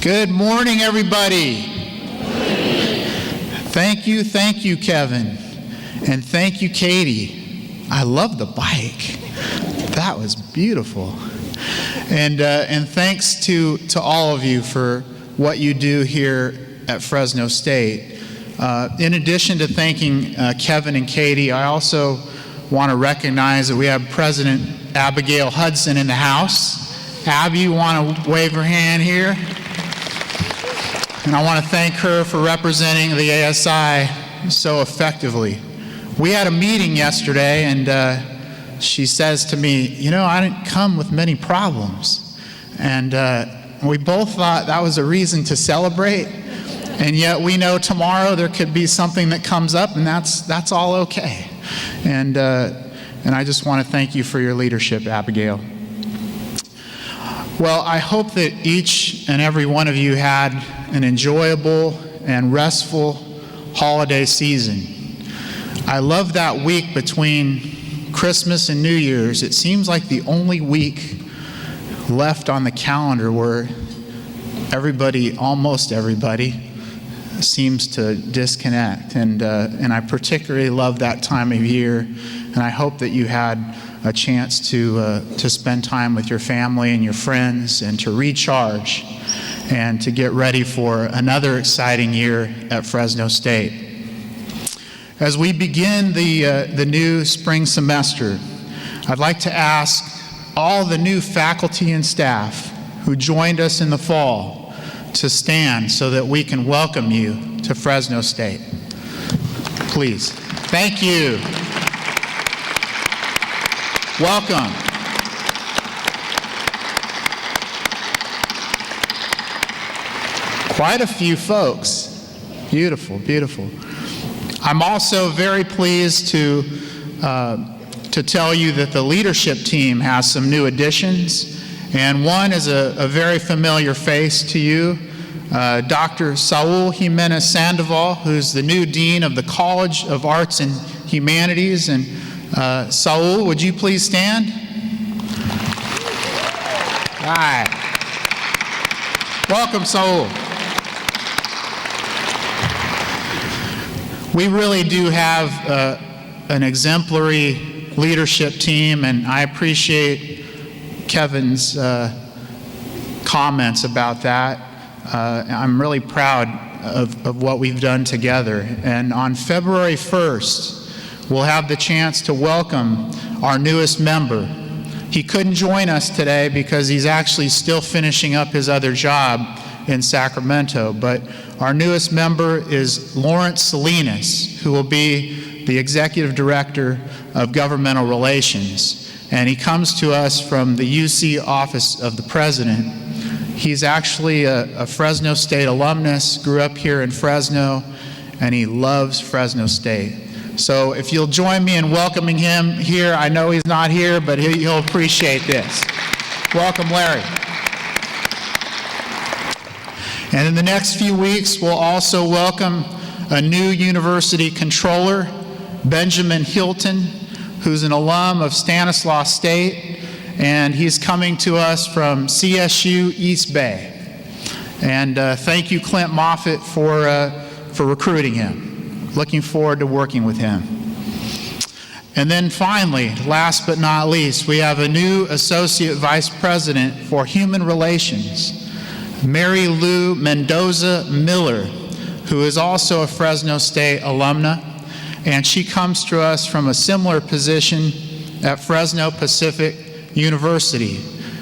Good morning, everybody. Thank you, Kevin. And thank you, Katie. I love the bike. That was beautiful. And thanks to all of you for what you do here at Fresno State. In addition to thanking Kevin and Katie, I also want to recognize that we have President Abigail Hudson in the house. Abby, you want to wave her hand here? And I want to thank her for representing the ASI so effectively. We had a meeting yesterday, and she says to me, you know, I didn't come with many problems. And we both thought that was a reason to celebrate, and yet we know tomorrow there could be something that comes up, and that's all okay. And I just want to thank you for your leadership, Abigail. Well, I hope that each and every one of you had an enjoyable and restful holiday season. I love that week between Christmas and New Year's. It seems like the only week left on the calendar where almost everybody, seems to disconnect. And I particularly love that time of year, and I hope that you had a chance to spend time with your family and your friends and to recharge and to get ready for another exciting year at Fresno State. As we begin the new spring semester, I'd like to ask all the new faculty and staff who joined us in the fall to stand so that we can welcome you to Fresno State. Please. Thank you. Welcome. Quite a few folks. Beautiful, beautiful. I'm also very pleased to tell you that the leadership team has some new additions, and one is a very familiar face to you, Dr. Saul Jimenez Sandoval, who's the new dean of the College of Arts and Humanities. And Saul, would you please stand? Hi. Welcome, Saul. We really do have an exemplary leadership team, and I appreciate Kevin's comments about that. I'm really proud of what we've done together. And on February 1st, we'll have the chance to welcome our newest member. He couldn't join us today because he's actually still finishing up his other job in Sacramento, but our newest member is Lawrence Salinas, who will be the Executive Director of Governmental Relations. And he comes to us from the UC Office of the President. He's actually a Fresno State alumnus, grew up here in Fresno, and he loves Fresno State. So if you'll join me in welcoming him here, I know he's not here, but he'll appreciate this. Welcome, Larry. And in the next few weeks, we'll also welcome a new university controller, Benjamin Hilton, who's an alum of Stanislaus State, and he's coming to us from CSU East Bay. And thank you, Clint Moffitt, for recruiting him. Looking forward to working with him. And then finally, last but not least, we have a new Associate Vice President for Human Relations, Mary Lou Mendoza Miller, who is also a Fresno State alumna, and she comes to us from a similar position at Fresno Pacific University.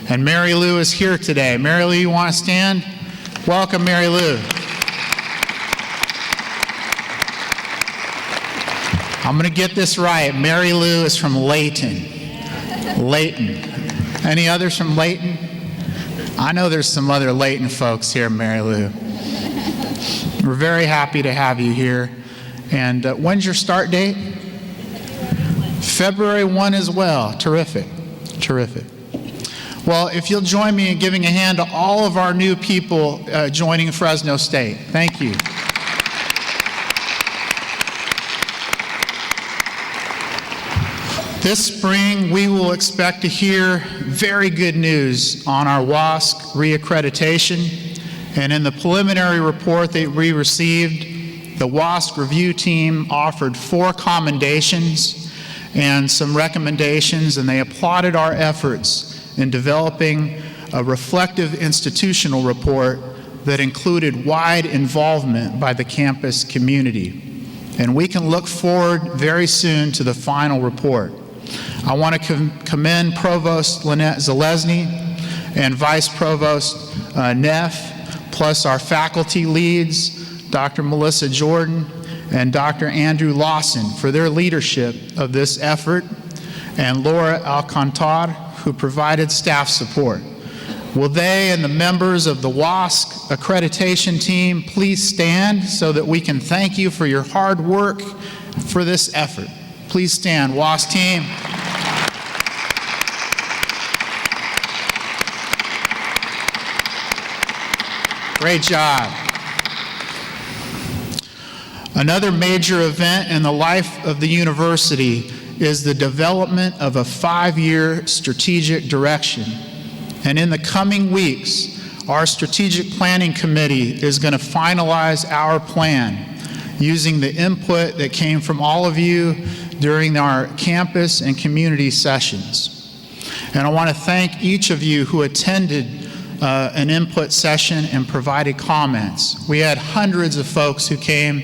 And Mary Lou is here today. Mary Lou, you want to stand? Welcome, Mary Lou. I'm going to get this right. Mary Lou is from Layton. Layton. Any others from Layton? I know there's some other Layton folks here, Mary Lou. We're very happy to have you here. And when's your start date? February 1 as well. Terrific. Terrific. Well, if you'll join me in giving a hand to all of our new people joining Fresno State. Thank you. This spring, we will expect to hear very good news on our WASC reaccreditation And in the preliminary report that we received, the WASC review team offered 4 commendations and some recommendations, and they applauded our efforts in developing a reflective institutional report that included wide involvement by the campus community. And we can look forward very soon to the final report. I want to commend Provost Lynette Zalesny and Vice Provost Neff, plus our faculty leads, Dr. Melissa Jordan and Dr. Andrew Lawson, for their leadership of this effort, and Laura Alcantar, who provided staff support. Will they and the members of the WASC accreditation team please stand so that we can thank you for your hard work for this effort? Please stand, WASC team. Great job. Another major event in the life of the university is the development of a 5-year strategic direction. And in the coming weeks, our strategic planning committee is going to finalize our plan using the input that came from all of you during our campus and community sessions. And I want to thank each of you who attended an input session and provided comments. We had hundreds of folks who came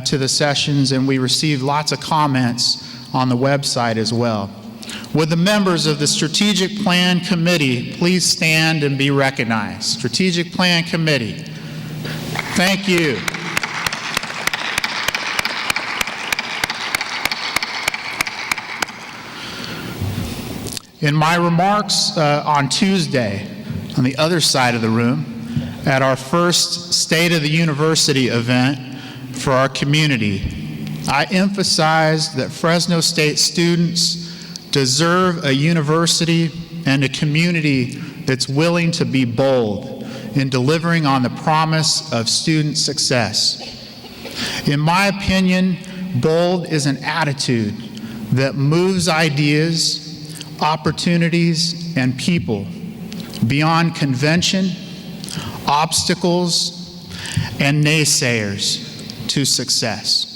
to the sessions, and we received lots of comments on the website as well. Would the members of the Strategic Plan Committee please stand and be recognized? Strategic Plan Committee, thank you. In my remarks on Tuesday, on the other side of the room, at our first State of the University event for our community, I emphasized that Fresno State students deserve a university and a community that's willing to be bold in delivering on the promise of student success. In my opinion, bold is an attitude that moves ideas, opportunities, and people beyond convention, obstacles, and naysayers to success.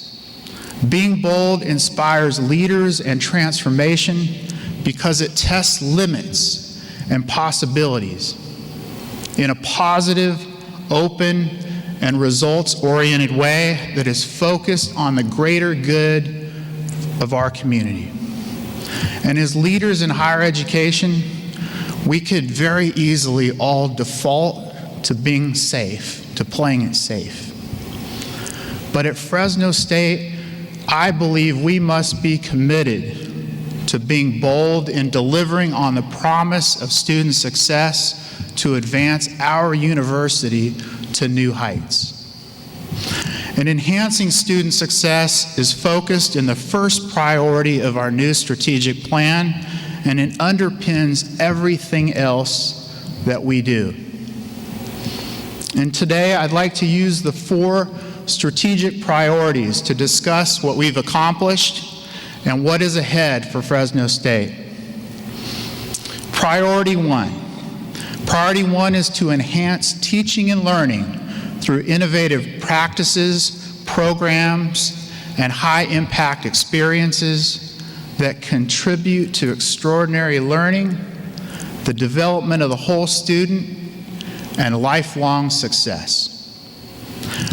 Being bold inspires leaders and transformation because it tests limits and possibilities in a positive, open, and results-oriented way that is focused on the greater good of our community. And as leaders in higher education, we could very easily all default to being safe, to playing it safe. But at Fresno State, I believe we must be committed to being bold in delivering on the promise of student success to advance our university to new heights. And enhancing student success is focused in the first priority of our new strategic plan, and it underpins everything else that we do. And today I'd like to use the 4 strategic priorities to discuss what we've accomplished and what is ahead for Fresno State. Priority 1. Priority 1 is to enhance teaching and learning through innovative practices, programs, and high-impact experiences that contribute to extraordinary learning, the development of the whole student, and lifelong success.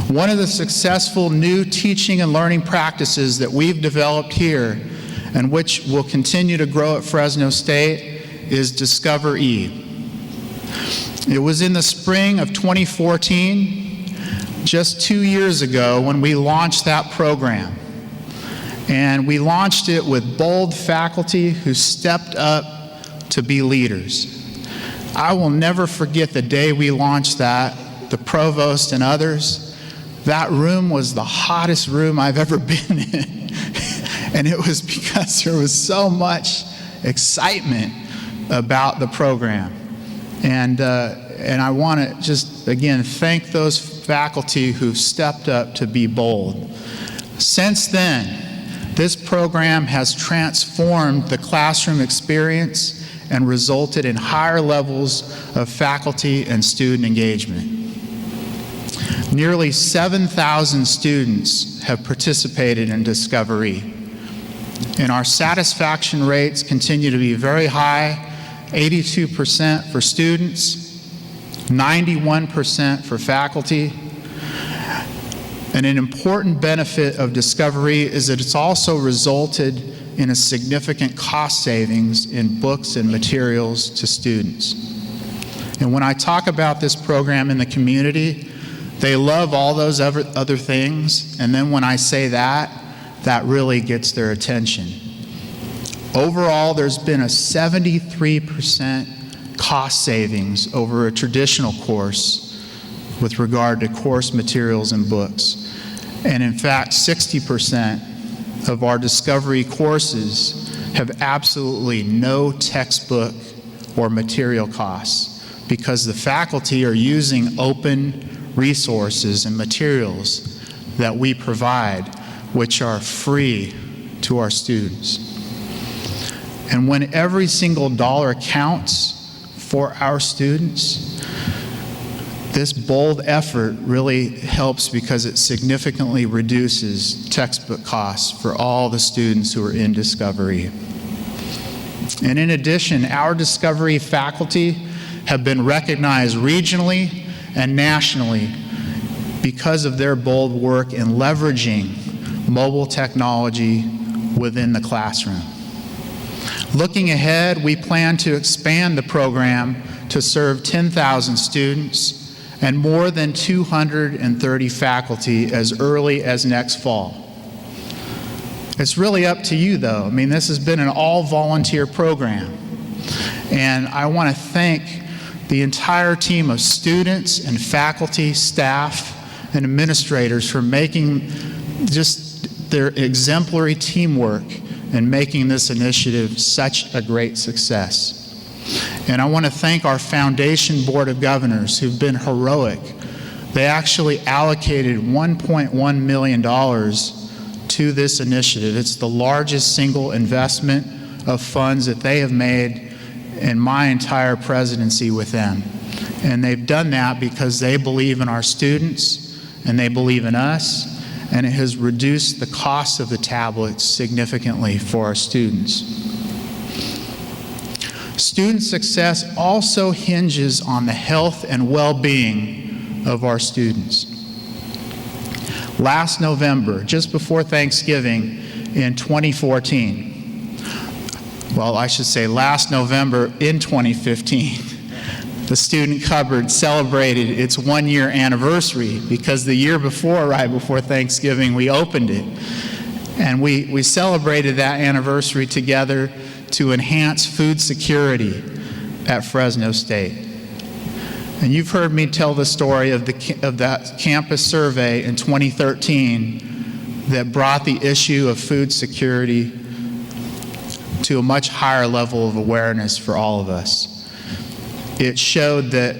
One of the successful new teaching and learning practices that we've developed here and which will continue to grow at Fresno State is Discover E. It was in the spring of 2014, just 2 years ago, when we launched that program. And we launched it with bold faculty who stepped up to be leaders. I will never forget the day we launched that, the provost and others. That room was the hottest room I've ever been in. And it was because there was so much excitement about the program. And I want to just, again, thank those faculty who stepped up to be bold. Since then, this program has transformed the classroom experience and resulted in higher levels of faculty and student engagement. Nearly 7,000 students have participated in Discovery, and our satisfaction rates continue to be very high, 82% for students, 91% for faculty. And an important benefit of Discovery is that it's also resulted in a significant cost savings in books and materials to students. And when I talk about this program in the community, they love all those other things, and then when I say that, that really gets their attention. Overall, there's been a 73% cost savings over a traditional course with regard to course materials and books. And in fact, 60% of our Discovery courses have absolutely no textbook or material costs because the faculty are using open resources and materials that we provide, which are free to our students. And when every single dollar counts for our students, this bold effort really helps because it significantly reduces textbook costs for all the students who are in Discovery. And in addition, our Discovery faculty have been recognized regionally and nationally because of their bold work in leveraging mobile technology within the classroom. Looking ahead, we plan to expand the program to serve 10,000 students and more than 230 faculty as early as next fall. It's really up to you, though. I mean, this has been an all-volunteer program, and I want to thank the entire team of students and faculty, staff, and administrators for making just their exemplary teamwork and making this initiative such a great success. And I want to thank our Foundation Board of Governors who've been heroic. They actually allocated $1.1 million to this initiative. It's the largest single investment of funds that they have made in my entire presidency with them. And they've done that because they believe in our students and they believe in us, and it has reduced the cost of the tablets significantly for our students. Student success also hinges on the health and well-being of our students. Last November, just before Thanksgiving in 2014, well, I should say last November in 2015, the Student Cupboard celebrated its one-year anniversary because the year before, right before Thanksgiving, we opened it. And we celebrated that anniversary together to enhance food security at Fresno State. And you've heard me tell the story of that campus survey in 2013 that brought the issue of food security to a much higher level of awareness for all of us. It showed that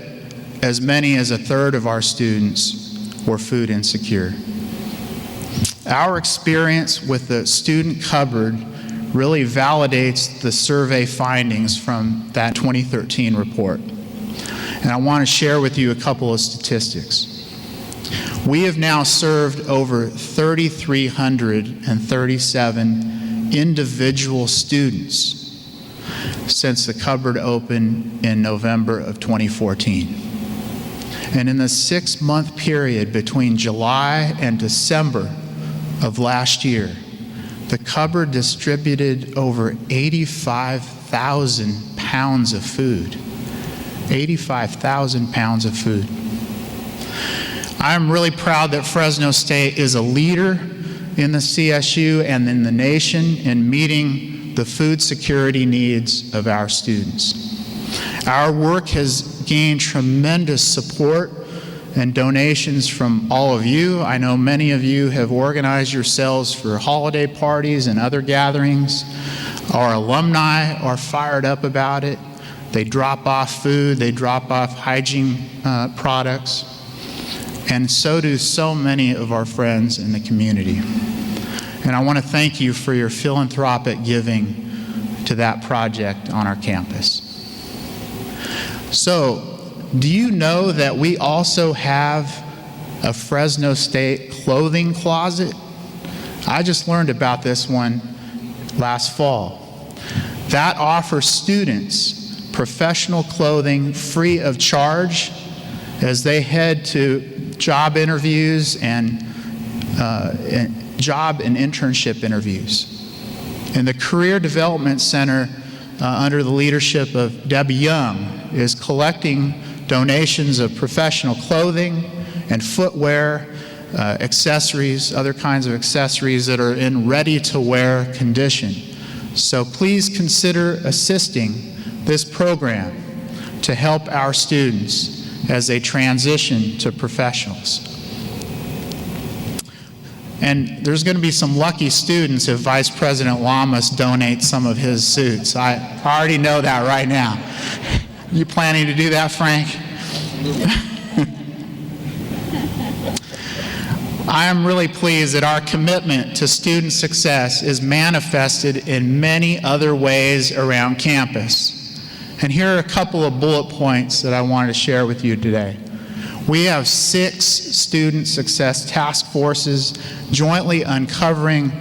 as many as a third of our students were food insecure. Our experience with the Student Cupboard really validates the survey findings from that 2013 report. And I want to share with you a couple of statistics. We have now served over 3,337 individual students since the cupboard opened in November of 2014. And in the 6-month period between July and December of last year, the cupboard distributed over 85,000 pounds of food. 85,000 pounds of food. I'm really proud that Fresno State is a leader in the CSU and in the nation in meeting the food security needs of our students. Our work has gained tremendous support and donations from all of you. I know many of you have organized yourselves for holiday parties and other gatherings. Our alumni are fired up about it. They drop off food, they drop off hygiene products, and so do so many of our friends in the community. And I want to thank you for your philanthropic giving to that project on our campus. So, do you know that we also have a Fresno State clothing closet. I just learned about this one last fall. That offers students professional clothing free of charge as they head to job interviews and job and internship interviews. And the Career Development Center, under the leadership of Debbie Young, is collecting donations of professional clothing and footwear, accessories, other kinds of accessories that are in ready-to-wear condition. So please consider assisting this program to help our students as they transition to professionals. And there's going to be some lucky students if Vice President Lamas donates some of his suits. I already know that right now. You planning to do that, Frank? I am really pleased that our commitment to student success is manifested in many other ways around campus. And here are a couple of bullet points that I wanted to share with you today. We have 6 student success task forces jointly uncovering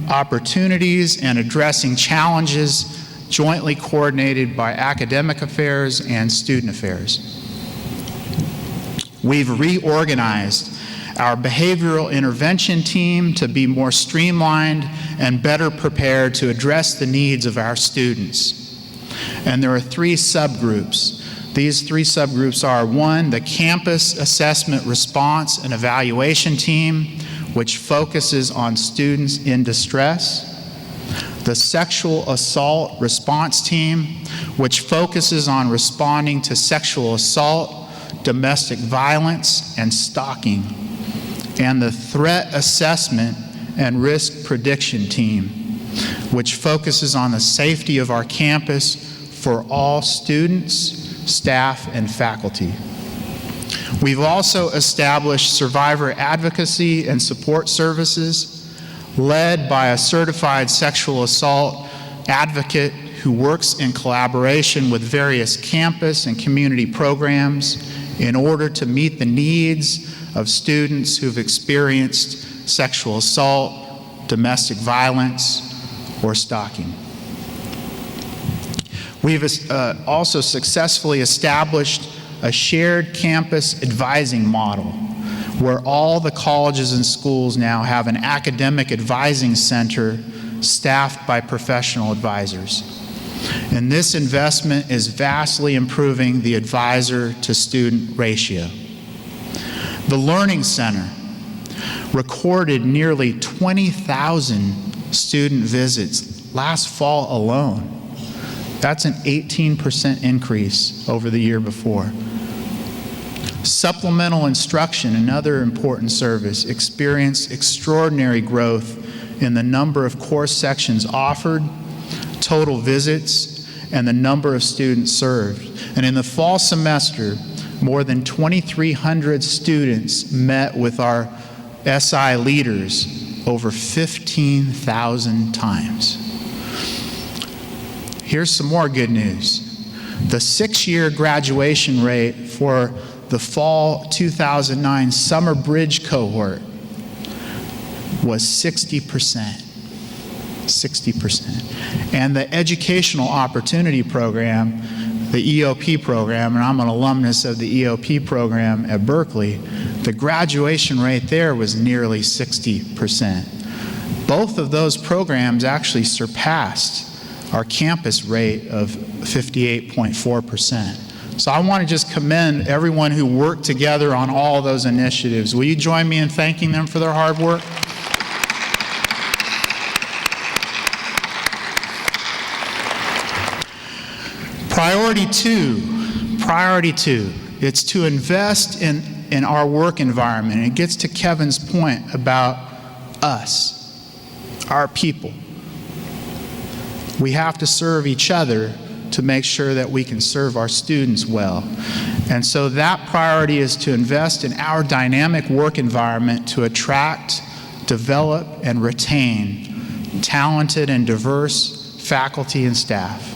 opportunities and addressing challenges, jointly coordinated by academic affairs and student affairs. We've reorganized our behavioral intervention team to be more streamlined and better prepared to address the needs of our students. And there are 3 subgroups. These 3 subgroups are: 1, the Campus Assessment Response and Evaluation Team, which focuses on students in distress; the Sexual Assault Response Team, which focuses on responding to sexual assault, domestic violence, and stalking; and the Threat Assessment and Risk Prediction Team, which focuses on the safety of our campus for all students, staff, and faculty. We've also established survivor advocacy and support services led by a certified sexual assault advocate who works in collaboration with various campus and community programs in order to meet the needs of students who've experienced sexual assault, domestic violence, or stalking. We've also successfully established a shared campus advising model where all the colleges and schools now have an academic advising center staffed by professional advisors. And this investment is vastly improving the advisor-to-student ratio. The Learning Center recorded nearly 20,000 student visits last fall alone. That's an 18% increase over the year before. Supplemental instruction, another important service, experienced extraordinary growth in the number of course sections offered, total visits, and the number of students served. And in the fall semester, more than 2,300 students met with our SI leaders over 15,000 times. Here's some more good news. The 6-year graduation rate for the fall 2009 Summer Bridge cohort was 60%. 60%. And the Educational Opportunity Program, the EOP program, and I'm an alumnus of the EOP program at Berkeley, the graduation rate there was nearly 60%. Both of those programs actually surpassed our campus rate of 58.4%. So I want to just commend everyone who worked together on all those initiatives. Will you join me in thanking them for their hard work? Priority two, it's to invest in our work environment. And it gets to Kevin's point about us, our people. We have to serve each other to make sure that we can serve our students well. And so that priority is to invest in our dynamic work environment to attract, develop, and retain talented and diverse faculty and staff.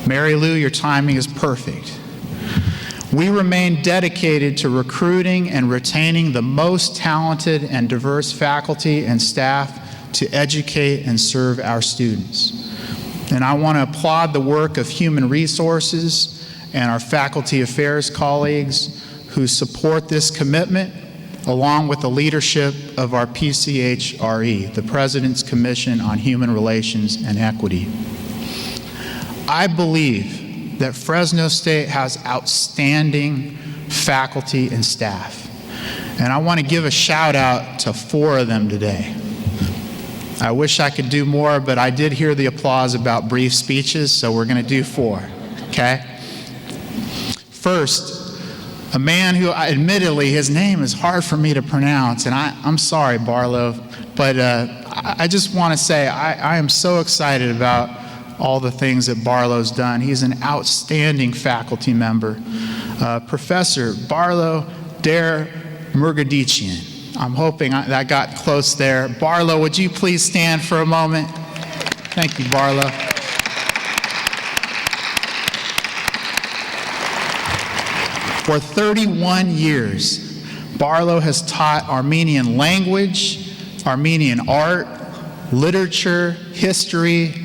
Mary Lou, your timing is perfect. We remain dedicated to recruiting and retaining the most talented and diverse faculty and staff to educate and serve our students. And I want to applaud the work of Human Resources and our Faculty Affairs colleagues who support this commitment, along with the leadership of our PCHRE, the President's Commission on Human Relations and Equity. I believe that Fresno State has outstanding faculty and staff, and I want to give a shout out to 4 of them today. I wish I could do more, but I did hear the applause about brief speeches, so we're going to do 4, okay? First, a man who, admittedly, his name is hard for me to pronounce, and I'm sorry, Barlow, but I just want to say I am so excited about all the things that Barlow's done. He's an outstanding faculty member. Professor Barlow Dare Murgadichian. I'm hoping that got close there. Barlow, would you please stand for a moment? Thank you, Barlow. For 31 years, Barlow has taught Armenian language, Armenian art, literature, history,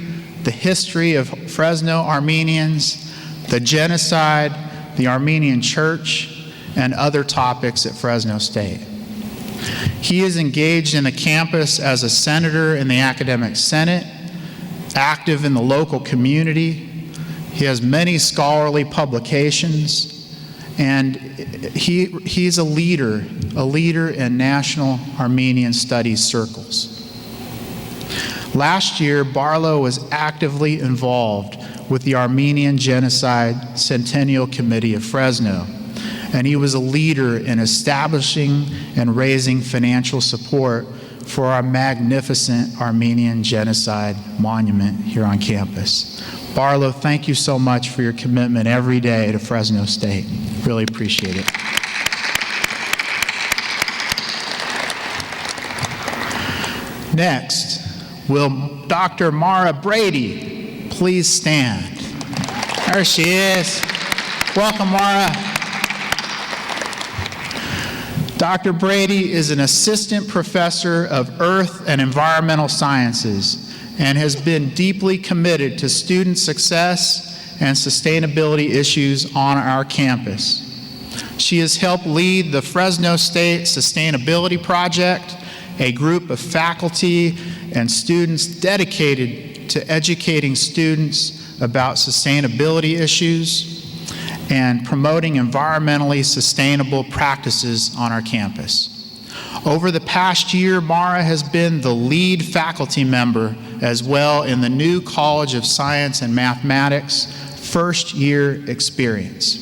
the history of Fresno Armenians, the genocide, the Armenian Church, and other topics at Fresno State. He is engaged in the campus as a senator in the Academic Senate, active in the local community. He has many scholarly publications, and he's a leader in national Armenian studies circles. Last year, Barlow was actively involved with the Armenian Genocide Centennial Committee of Fresno, and he was a leader in establishing and raising financial support for our magnificent Armenian Genocide Monument here on campus. Barlow, thank you so much for your commitment every day to Fresno State. Really appreciate it. Next, will Dr. Mara Brady please stand? There she is. Welcome, Mara. Dr. Brady is an assistant professor of earth and environmental sciences and has been deeply committed to student success and sustainability issues on our campus. She has helped lead the Fresno State Sustainability Project, a group of faculty and students dedicated to educating students about sustainability issues and promoting environmentally sustainable practices on our campus. Over the past year, Mara has been the lead faculty member as well in the new College of Science and Mathematics first-year experience.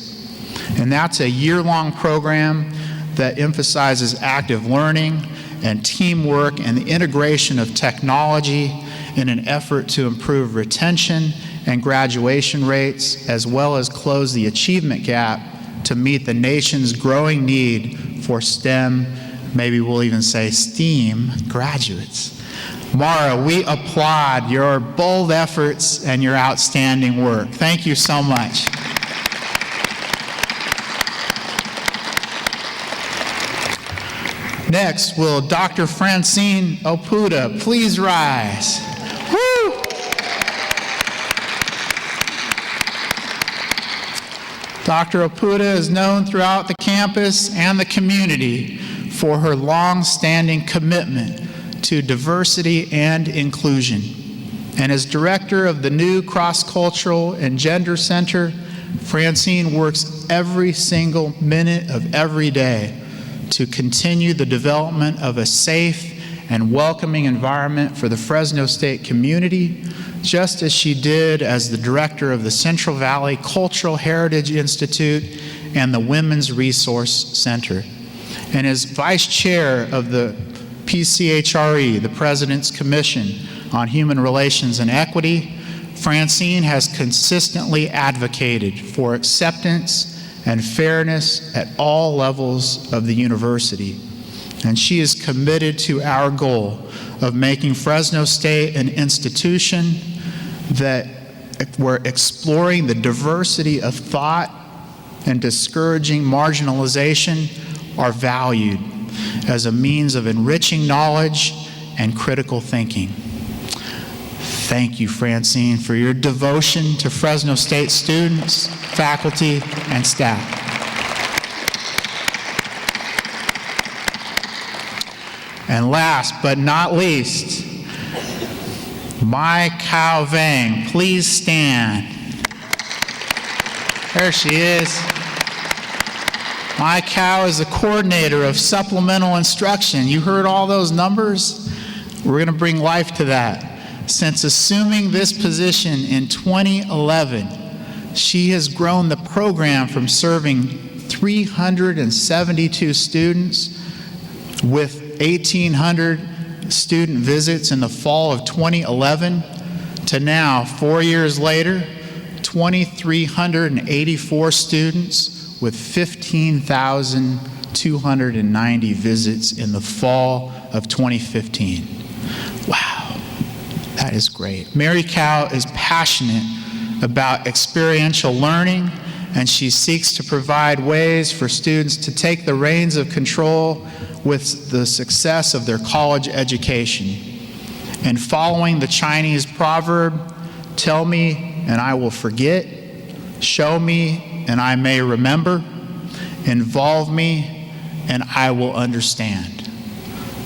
And that's a year-long program that emphasizes active learning and teamwork and the integration of technology in an effort to improve retention and graduation rates, as well as close the achievement gap to meet the nation's growing need for STEM, maybe we'll even say STEAM graduates. Mara, we applaud your bold efforts and your outstanding work. Thank you so much. Next, will Dr. Francine Oputa please rise? Woo! Dr. Oputa is known throughout the campus and the community for her long-standing commitment to diversity and inclusion. And as director of the new Cross-Cultural and Gender Center, Francine works every single minute of every day to continue the development of a safe and welcoming environment for the Fresno State community, just as she did as the director of the Central Valley Cultural Heritage Institute and the Women's Resource Center. And as vice chair of the PCHRE, the President's Commission on Human Relations and Equity, Francine has consistently advocated for acceptance and fairness at all levels of the university. And she is committed to our goal of making Fresno State an institution that we're exploring the diversity of thought and discouraging marginalization are valued as a means of enriching knowledge and critical thinking. Thank you, Francine, for your devotion to Fresno State students, faculty, and staff. And last but not least, Mai Kao Vang, please stand. There she is. Mai Kao is the coordinator of supplemental instruction. You heard all those numbers? We're going to bring life to that. Since assuming this position in 2011, she has grown the program from serving 372 students with 1,800 student visits in the fall of 2011 to now, 4 years later, 2,384 students with 15,290 visits in the fall of 2015. Wow, that is great. Mary Kao is passionate about experiential learning, and she seeks to provide ways for students to take the reins of control with the success of their college education. And following the Chinese proverb, tell me and I will forget, show me and I may remember, involve me and I will understand.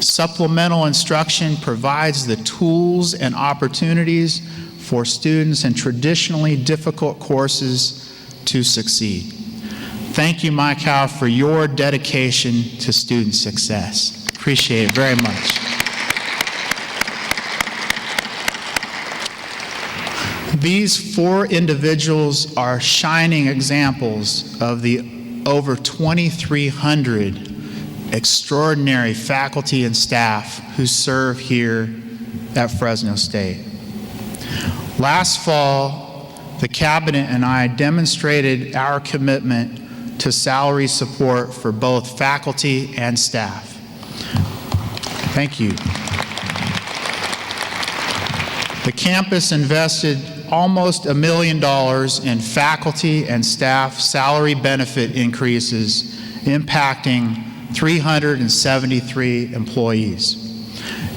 Supplemental instruction provides the tools and opportunities for students in traditionally difficult courses to succeed. Thank you, Mai Kao, for your dedication to student success. Appreciate it very much. These 4 individuals are shining examples of the over 2,300 extraordinary faculty and staff who serve here at Fresno State. Last fall, the Cabinet and I demonstrated our commitment to salary support for both faculty and staff. Thank you. The campus invested almost $1 million in faculty and staff salary benefit increases, impacting 373 employees.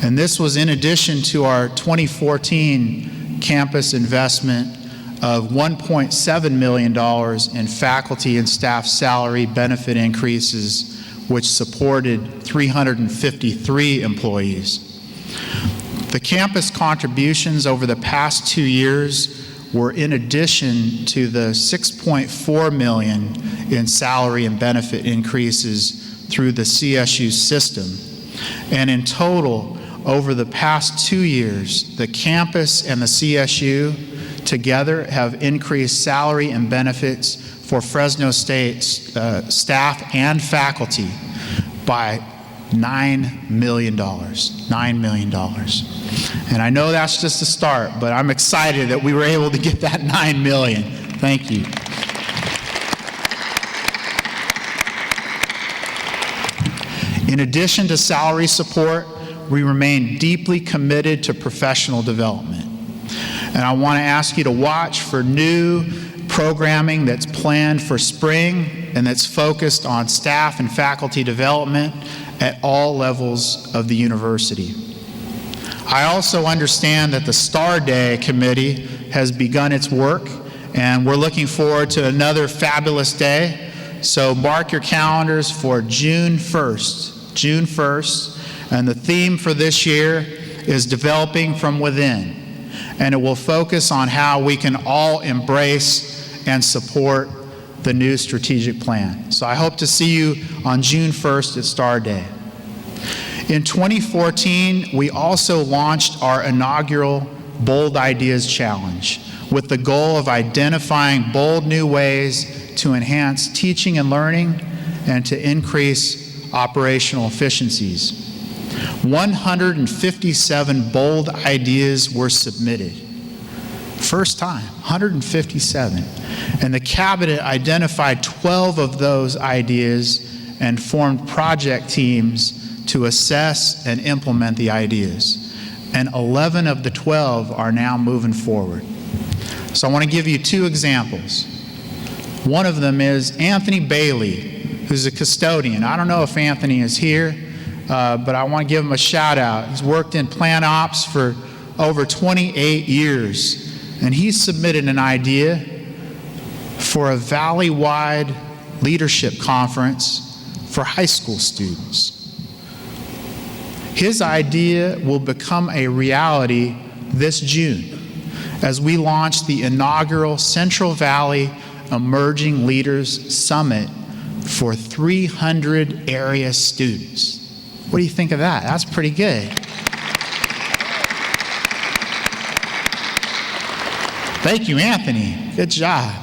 And this was in addition to our 2014 campus investment of $1.7 million in faculty and staff salary benefit increases, which supported 353 employees. The campus contributions over the past 2 years were in addition to the $6.4 million in salary and benefit increases through the CSU system. And in total, over the past 2 years, the campus and the CSU together have increased salary and benefits for Fresno State staff and faculty by $9 million. $9 million. And I know that's just a start, but I'm excited that we were able to get that $9 million. Thank you. In addition to salary support, we remain deeply committed to professional development. And I want to ask you to watch for new programming that's planned for spring and that's focused on staff and faculty development at all levels of the university. I also understand that the Star Day Committee has begun its work, and we're looking forward to another fabulous day. So mark your calendars for June 1st, and the theme for this year is Developing from Within. And it will focus on how we can all embrace and support the new strategic plan. So I hope to see you on June 1st at Star Day. In 2014, we also launched our inaugural Bold Ideas Challenge with the goal of identifying bold new ways to enhance teaching and learning and to increase operational efficiencies. 157 bold ideas were submitted. First time, 157. And the Cabinet identified 12 of those ideas and formed project teams to assess and implement the ideas. And 11 of the 12 are now moving forward. So I want to give you 2 examples. One of them is Anthony Bailey, who's a custodian. I don't know if Anthony is here, but I want to give him a shout out. He's worked in plant ops for over 28 years, and he submitted an idea for a valley-wide leadership conference for high school students. His idea will become a reality this June as we launch the inaugural Central Valley Emerging Leaders Summit for 300 area students. What do you think of that? That's pretty good. Thank you, Anthony. Good job.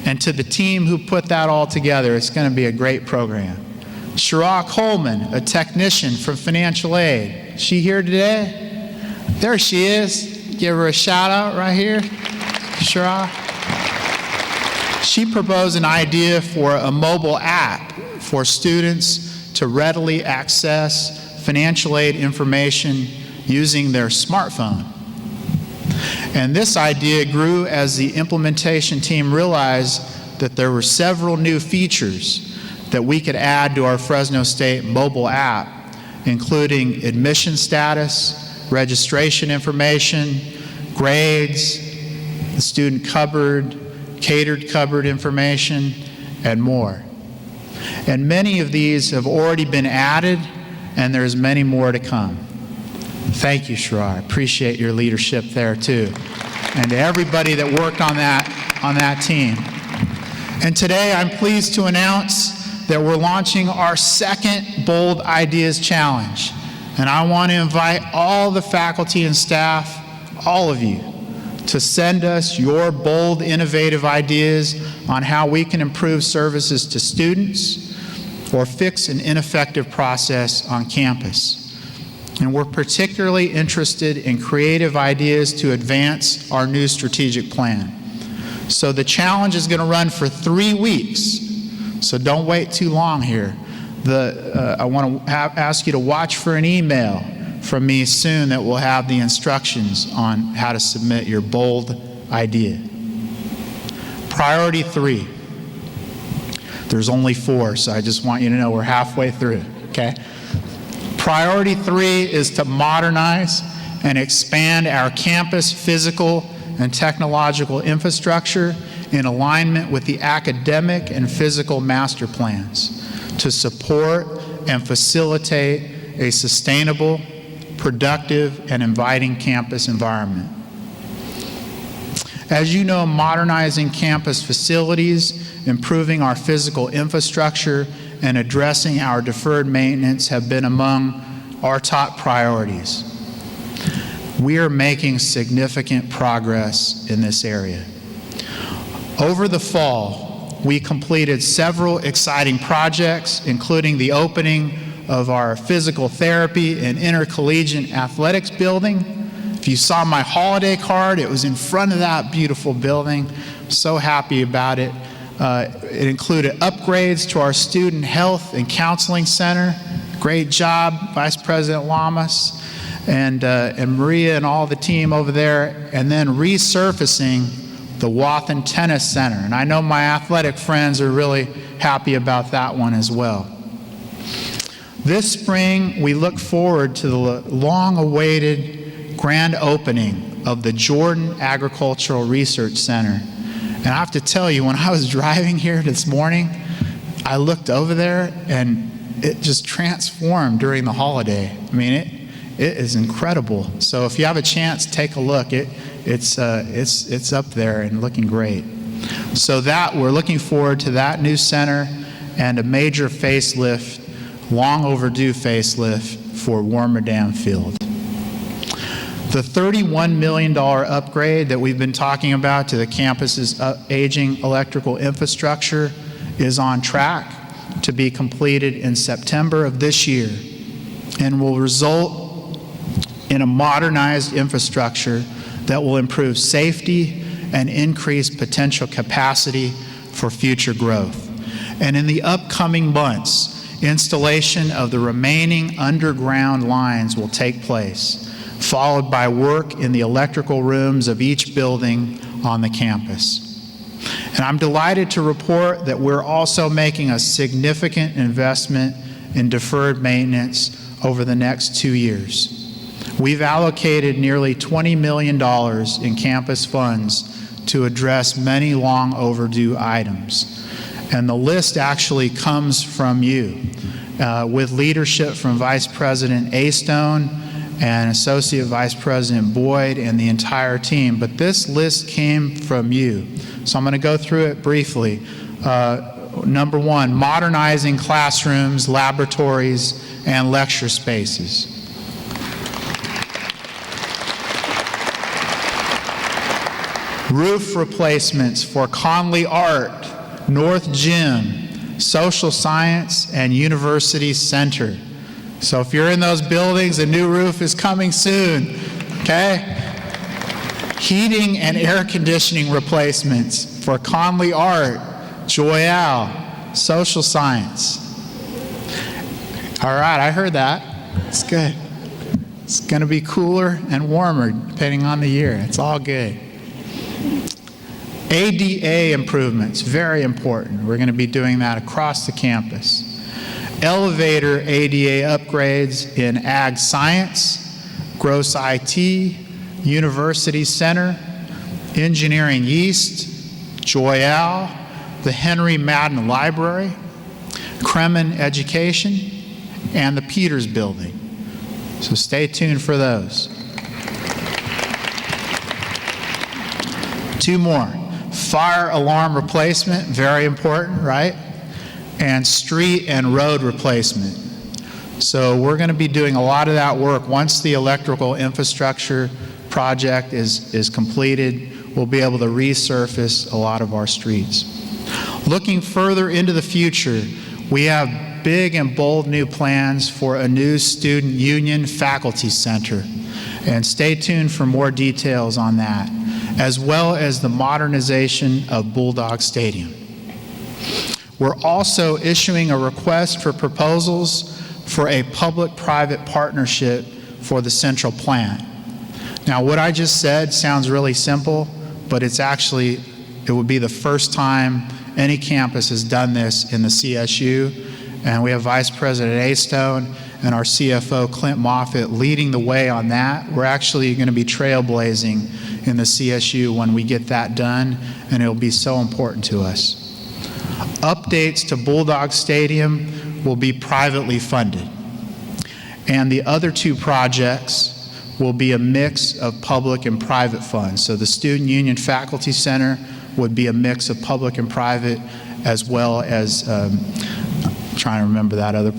And to the team who put that all together, it's going to be a great program. Shira Coleman, a technician from financial aid. Is she here today? There she is. Give her a shout out right here. Shira. She proposed an idea for a mobile app for students to readily access financial aid information using their smartphone. And this idea grew as the implementation team realized that there were several new features that we could add to our Fresno State mobile app, including admission status, registration information, grades, the student cupboard, catered cupboard information, and more. And many of these have already been added, and there's many more to come. Thank you, Shira. Appreciate your leadership there too. And to everybody that worked on that team. And today I'm pleased to announce that we're launching our second Bold Ideas Challenge. And I want to invite all the faculty and staff, all of you, to send us your bold, innovative ideas on how we can improve services to students or fix an ineffective process on campus. And we're particularly interested in creative ideas to advance our new strategic plan. So the challenge is going to run for 3 weeks, so don't wait too long here. I want to ask you to watch for an email from me soon that will have the instructions on how to submit your bold idea. Priority 3. There's only 4, so I just want you to know we're halfway through, okay? Priority 3 is to modernize and expand our campus physical and technological infrastructure in alignment with the academic and physical master plans to support and facilitate a sustainable, productive, and inviting campus environment. As you know, modernizing campus facilities, improving our physical infrastructure, and addressing our deferred maintenance have been among our top priorities. We are making significant progress in this area. Over the fall, we completed several exciting projects, including the opening of our physical therapy and intercollegiate athletics building. If you saw my holiday card, it was in front of that beautiful building. I'm so happy about it. It included upgrades to our student health and counseling center. Great job, Vice President Lamas and Maria and all the team over there. And then resurfacing the Wathen Tennis Center. And I know my athletic friends are really happy about that one as well. This spring, we look forward to the long-awaited grand opening of the Jordan Agricultural Research Center. And I have to tell you, when I was driving here this morning, I looked over there and it just transformed during the holiday. I mean, it is incredible. So if you have a chance, take a look. It's up there and looking great. So we're looking forward to that new center and a major facelift, long overdue facelift for Warmerdam Field. The $31 million upgrade that we've been talking about to the campus's aging electrical infrastructure is on track to be completed in September of this year and will result in a modernized infrastructure that will improve safety and increase potential capacity for future growth. And in the upcoming months, installation of the remaining underground lines will take place, followed by work in the electrical rooms of each building on the campus. And I'm delighted to report that we're also making a significant investment in deferred maintenance over the next 2 years. We've allocated nearly $20 million in campus funds to address many long overdue items. And the list actually comes from you, with leadership from Vice President Astone and Associate Vice President Boyd and the entire team. But this list came from you. So I'm going to go through it briefly. Number one, modernizing classrooms, laboratories, and lecture spaces. Roof replacements for Conley Art, North Gym, Social Science, and University Center. So if you're in those buildings, a new roof is coming soon, okay? Heating and air conditioning replacements for Conley Art, Joyal, Social Science. All right, I heard that. It's good. It's going to be cooler and warmer depending on the year. It's all good. ADA improvements, very important. We're going to be doing that across the campus. Elevator ADA upgrades in Ag Science, Gross IT, University Center, Engineering East, Joyal, the Henry Madden Library, Kremen Education, and the Peters Building. So stay tuned for those. 2 more. Fire alarm replacement, very important, right? And street and road replacement. So we're going to be doing a lot of that work. Once the electrical infrastructure project is completed, we'll be able to resurface a lot of our streets. Looking further into the future, we have big and bold new plans for a new student union faculty center. And stay tuned for more details on that, as well as the modernization of Bulldog Stadium. We're also issuing a request for proposals for a public-private partnership for the central plant. Now, what I just said sounds really simple, but it would be the first time any campus has done this in the CSU, and we have Vice President Astone and our CFO, Clint Moffitt, leading the way on that. We're actually going to be trailblazing in the CSU when we get that done, and it'll be so important to us. Updates to Bulldog Stadium will be privately funded, and the other 2 projects will be a mix of public and private funds. So the Student Union Faculty Center would be a mix of public and private, as well as, trying to remember that other,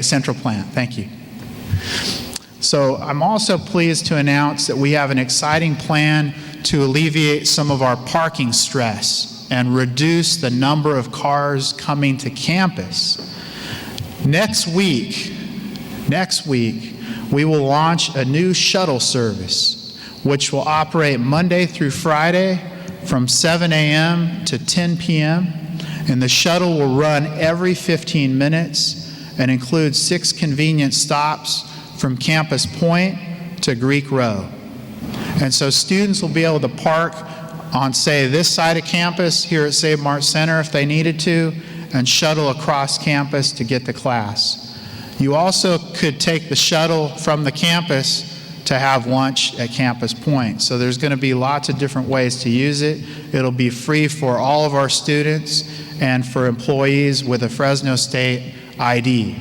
central plant, thank you. So I'm also pleased to announce that we have an exciting plan to alleviate some of our parking stress and reduce the number of cars coming to campus. Next week, we will launch a new shuttle service, which will operate Monday through Friday from 7 a.m. to 10 p.m. And the shuttle will run every 15 minutes and include 6 convenient stops from Campus Point to Greek Row. And so students will be able to park on, say, this side of campus here at Save Mart Center if they needed to, and shuttle across campus to get to class. You also could take the shuttle from the campus to have lunch at Campus Point. So there's going to be lots of different ways to use it. It'll be free for all of our students and for employees with a Fresno State ID.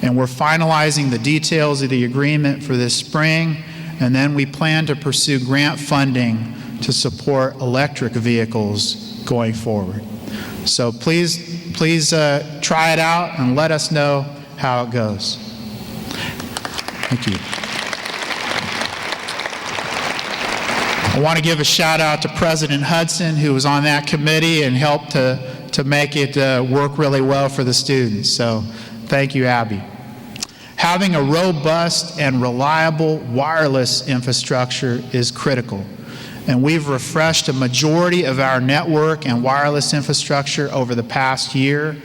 And we're finalizing the details of the agreement for this spring, and then we plan to pursue grant funding to support electric vehicles going forward. So please try it out and let us know how it goes. Thank you. I want to give a shout out to President Hudson, who was on that committee and helped to make it work really well for the students. So thank you, Abby. Having a robust and reliable wireless infrastructure is critical. And we've refreshed a majority of our network and wireless infrastructure over the past year,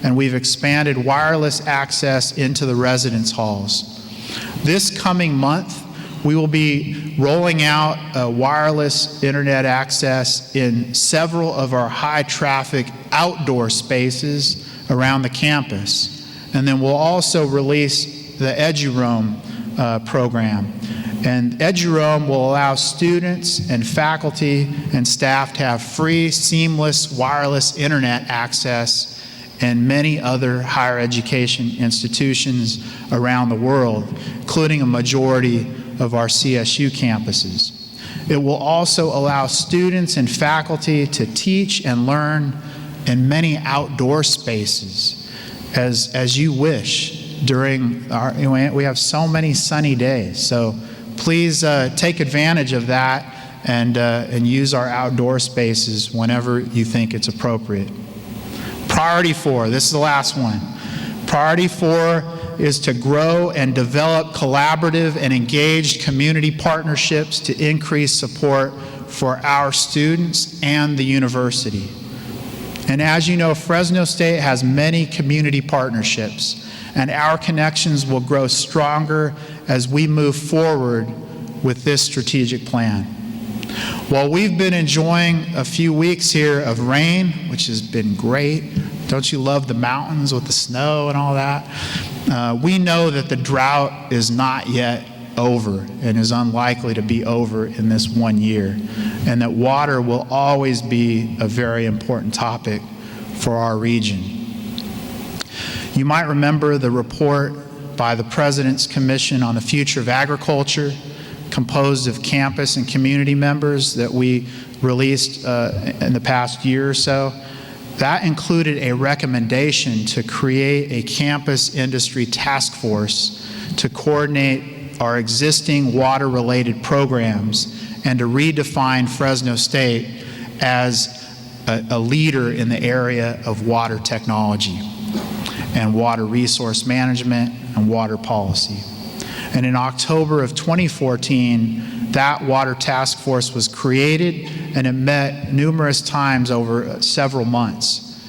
and we've expanded wireless access into the residence halls. This coming month, We will be rolling out wireless internet access in several of our high-traffic outdoor spaces around the campus. And then we'll also release the EduRoam program. And EduRoam will allow students and faculty and staff to have free, seamless wireless internet access in many other higher education institutions around the world, including a majority of our CSU campuses. It will also allow students and faculty to teach and learn in many outdoor spaces as you wish during our, we have so many sunny days. So please take advantage of that and use our outdoor spaces whenever you think it's appropriate. Priority 4, this is the last one. Priority 4 is to grow and develop collaborative and engaged community partnerships to increase support for our students and the university. And as you know, Fresno State has many community partnerships, and our connections will grow stronger as we move forward with this strategic plan. While we've been enjoying a few weeks here of rain, which has been great, don't you love the mountains with the snow and all that? We know that the drought is not yet over and is unlikely to be over in this 1 year, and that water will always be a very important topic for our region. You might remember the report by the President's Commission on the Future of Agriculture, composed of campus and community members that we released in the past year or so. That included a recommendation to create a campus industry task force to coordinate our existing water-related programs and to redefine Fresno State as a leader in the area of water technology and water resource management and water policy. And in October of 2014, that water task force was created, and it met numerous times over several months.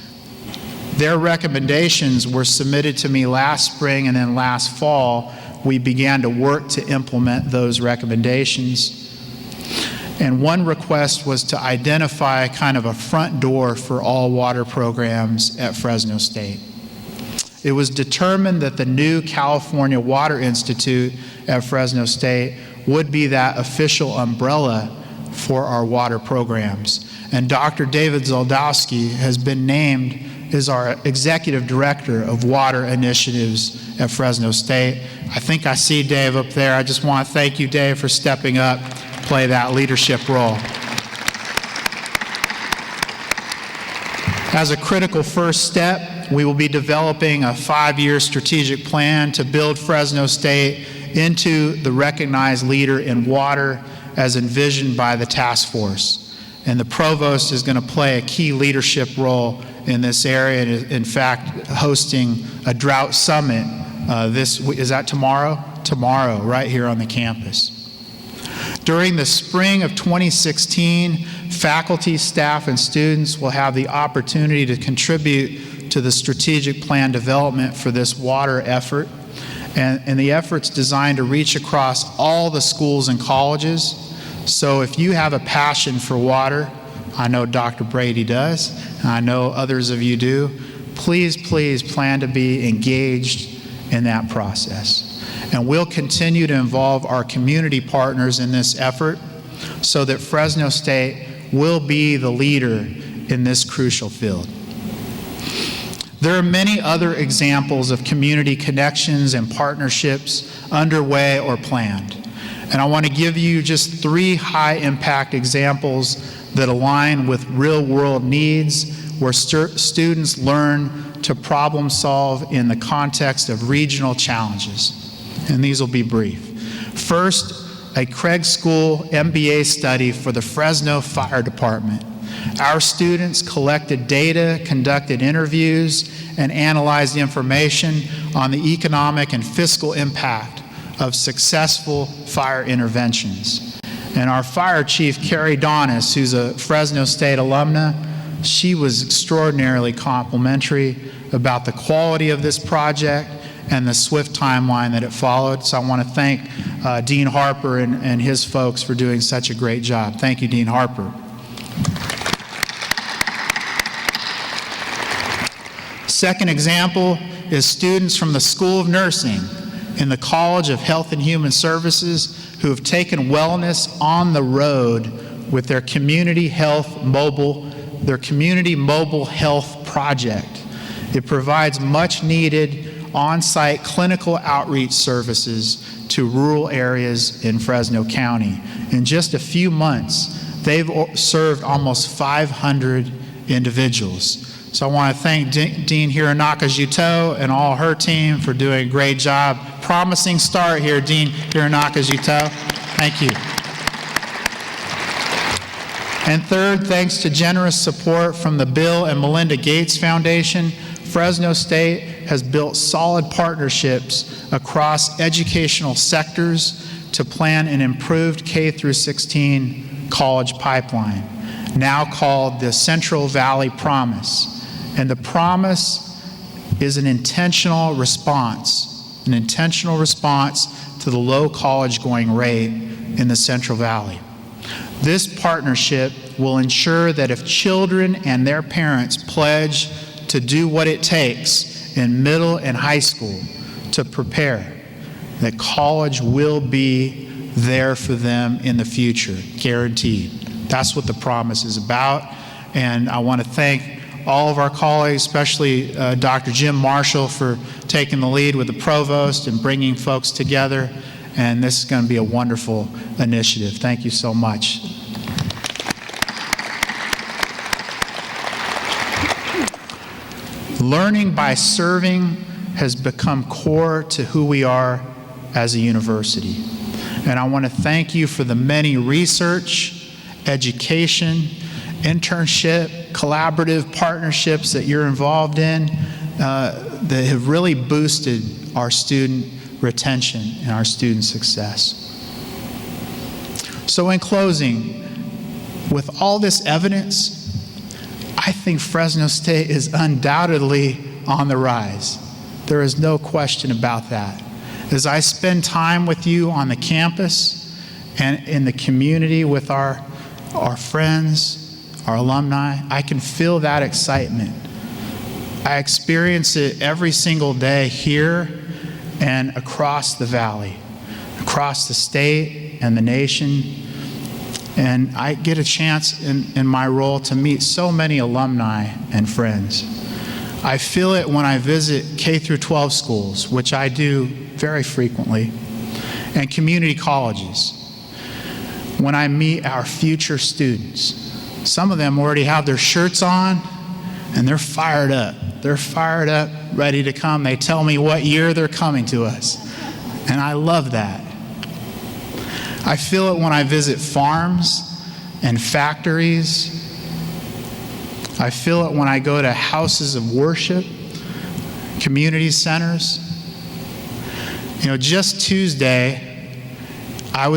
Their recommendations were submitted to me last spring, and then last fall, we began to work to implement those recommendations. And one request was to identify kind of a front door for all water programs at Fresno State. It was determined that the new California Water Institute at Fresno State would be that official umbrella for our water programs. And Dr. David Zoldowski has been named as our Executive Director of Water Initiatives at Fresno State. I think I see Dave up there. I just want to thank you, Dave, for stepping up, play that leadership role. As a critical first step, we will be developing a 5-year strategic plan to build Fresno State into the recognized leader in water as envisioned by the task force. And the provost is going to play a key leadership role in this area, and in fact, hosting a drought summit is that tomorrow? Tomorrow, right here on the campus. During the spring of 2016, faculty, staff, and students will have the opportunity to contribute to the strategic plan development for this water effort. And the effort's designed to reach across all the schools and colleges. So if you have a passion for water, I know Dr. Brady does, and I know others of you do, please plan to be engaged in that process. And we'll continue to involve our community partners in this effort so that Fresno State will be the leader in this crucial field. There are many other examples of community connections and partnerships underway or planned. And I want to give you just 3 high-impact examples that align with real-world needs where students learn to problem solve in the context of regional challenges. And these will be brief. First, a Craig School MBA study for the Fresno Fire Department. Our students collected data, conducted interviews, and analyzed information on the economic and fiscal impact of successful fire interventions. And our fire chief, Carrie Donis, who's a Fresno State alumna, she was extraordinarily complimentary about the quality of this project and the swift timeline that it followed. So I want to thank Dean Harper and his folks for doing such a great job. Thank you, Dean Harper. Second example is students from the School of Nursing in the College of Health and Human Services who have taken wellness on the road with their community mobile health project. It provides much needed on-site clinical outreach services to rural areas in Fresno County. In just a few months, they've served almost 500 individuals. So I want to thank Dean Hironaka Juteau and all her team for doing a great job. Promising start here, Dean Hironaka Juteau. Thank you. And third, thanks to generous support from the Bill and Melinda Gates Foundation, Fresno State has built solid partnerships across educational sectors to plan an improved K-16 college pipeline, now called the Central Valley Promise. And the promise is an intentional response to the low college going rate in the Central Valley. This partnership will ensure that if children and their parents pledge to do what it takes in middle and high school to prepare, that college will be there for them in the future, guaranteed. That's what the promise is about. And I want to thank all of our colleagues, especially Dr. Jim Marshall, for taking the lead with the provost and bringing folks together. And this is going to be a wonderful initiative. Thank you so much. Learning by serving has become core to who we are as a university. And I want to thank you for the many research, education, internship, collaborative partnerships that you're involved in that have really boosted our student retention and our student success. So in closing, with all this evidence, I think Fresno State is undoubtedly on the rise. There is no question about that. As I spend time with you on the campus and in the community with our friends, our alumni, I can feel that excitement. I experience it every single day here and across the valley, across the state and the nation. And I get a chance in my role to meet so many alumni and friends. I feel it when I visit K-12 schools, which I do very frequently, and community colleges. When I meet our future students, some of them already have their shirts on and they're fired up. They're fired up, ready to come. They tell me what year they're coming to us. And I love that. I feel it when I visit farms and factories. I feel it when I go to houses of worship, community centers. You know, just Tuesday, I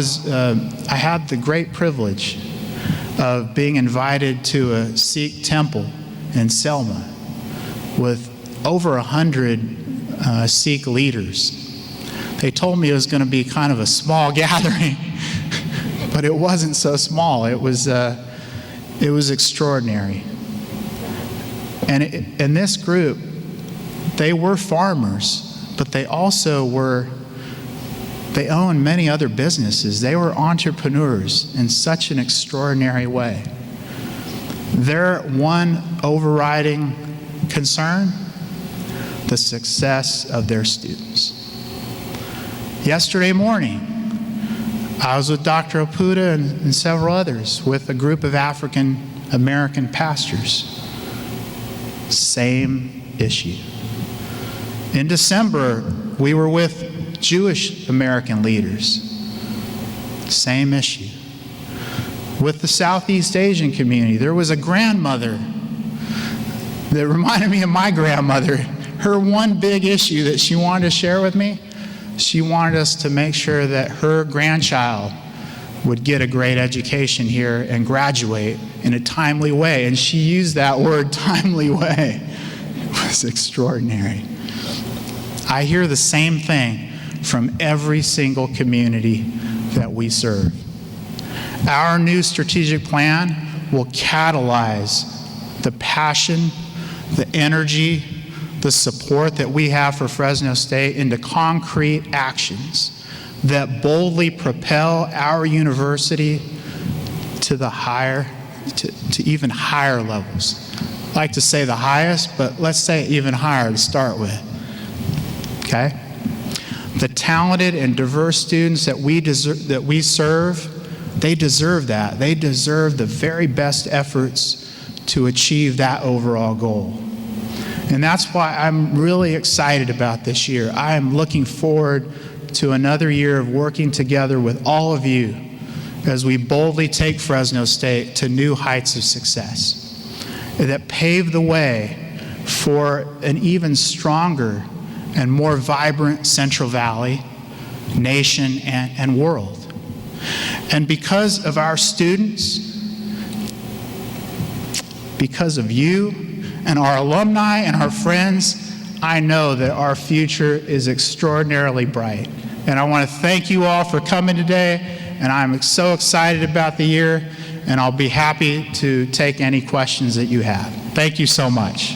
had the great privilege of being invited to a Sikh temple in Selma with over 100 Sikh leaders. They told me it was going to be kind of a small gathering, but it wasn't so small. It was extraordinary. And in this group, they were farmers, but they also they owned many other businesses. They were entrepreneurs in such an extraordinary way. Their one overriding concern, the success of their students. Yesterday morning, I was with Dr. Oputa and several others with a group of African American pastors. Same issue. In December, we were with Jewish American leaders. Same issue. With the Southeast Asian community, there was a grandmother that reminded me of my grandmother. Her one big issue that she wanted to share with me, she wanted us to make sure that her grandchild would get a great education here and graduate in a timely way. And she used that word, timely way. It was extraordinary. I hear the same thing from every single community that we serve. Our new strategic plan will catalyze the passion, the energy, the support that we have for Fresno State into concrete actions that boldly propel our university to even higher levels. I like to say the highest, but let's say even higher to start with. Okay? The talented and diverse students that we serve, they deserve that. They deserve the very best efforts to achieve that overall goal. And that's why I'm really excited about this year. I am looking forward to another year of working together with all of you as we boldly take Fresno State to new heights of success that pave the way for an even stronger and more vibrant Central Valley, nation, and world. And because of our students, because of you and our alumni and our friends, I know that our future is extraordinarily bright. And I want to thank you all for coming today, and I'm so excited about the year, and I'll be happy to take any questions that you have. Thank you so much.